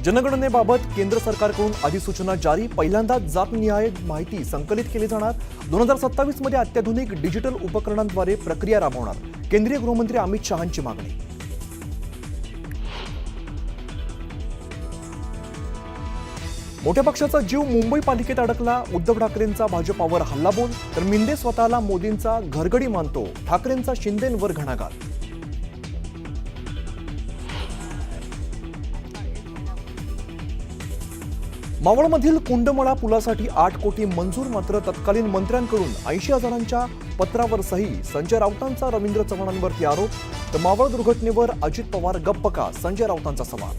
जनगणनेबाबत केंद्र सरकारकडून अधिसूचना जारी. पहिल्यांदाच जातनिहाय माहिती संकलित केली जाणार. 2027 मध्ये अत्याधुनिक डिजिटल उपकरणांद्वारे प्रक्रिया राबवणार. केंद्रीय गृहमंत्री अमित शहांची मागणी. मोठ्या पक्षाचा जीव मुंबई पालिकेत अडकला. उद्धव ठाकरेंचा भाजपावर हल्लाबोल, तर मिंदे स्वतःला मोदींचा घरगडी मानतो. ठाकरेंचा शिंदेंवर घणाघात. मावळमधील कुंडमळा पुलासाठी 8 कोटी मंजूर. मात्र तत्कालीन मंत्र्यांकडून 80,000च्या पत्रावर सही. संजय राऊतांचा रवींद्र चव्हाणांवरती आरोप, तर मावळ दुर्घटनेवर अजित पवार गप्प का? संजय राऊतांचा सवाल.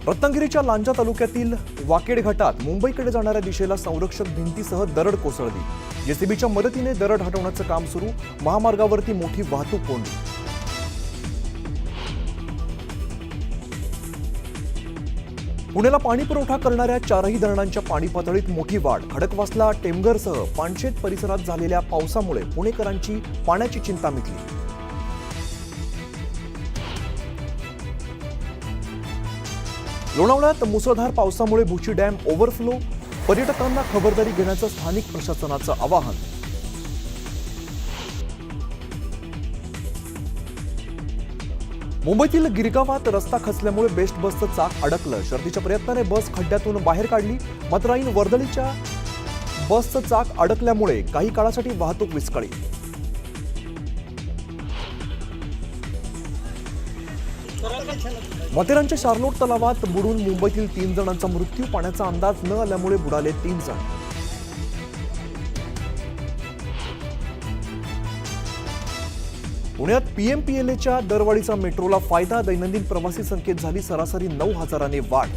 रत्नागिरीच्या लांजा तालुक्यातील वाकेड घाटात मुंबईकडे जाणाऱ्या दिशेला संरक्षक भिंतीसह दरड कोसळली. जेसीबीच्या मदतीने दरड हटवण्याचं काम सुरू. महामार्गावरती मोठी वाहतूक कोंडी. पुण्याला पाणी पुरवठा करणाऱ्या 4ही धरणांच्या पाणी पातळीत मोठी वाढ. खडकवासला, टेमघरसह पानशेत परिसरात झालेल्या पावसामुळे पुणेकरांची पाण्याची चिंता मिटली. लोणावळ्यात मुसळधार पावसामुळे भुशी डॅम ओव्हरफ्लो. पर्यटकांना खबरदारी घेण्याचं स्थानिक प्रशासनाचं आवाहन. मुंबईतील गिरगावात रस्ता खचल्यामुळे बेस्ट बसचं चाक अडकलं. शर्थीच्या प्रयत्नाने बस खड्ड्यातून बाहेर काढली. मात्र ऐन वर्दळीच्या बसचं चाक अडकल्यामुळे काही काळासाठी वाहतूक विस्कळीत. माथेरानच्या शार्लोट तलावात बुडून मुंबईतील 3 जणांचा मृत्यू. पाण्याचा अंदाज न आल्यामुळे बुडाले 3 जण. पुण्यात पीएमपीएलएच्या दरवाढीचा मेट्रोला फायदा. दैनंदिन प्रवासी संख्येत झाली सरासरी 9,000ने वाढ.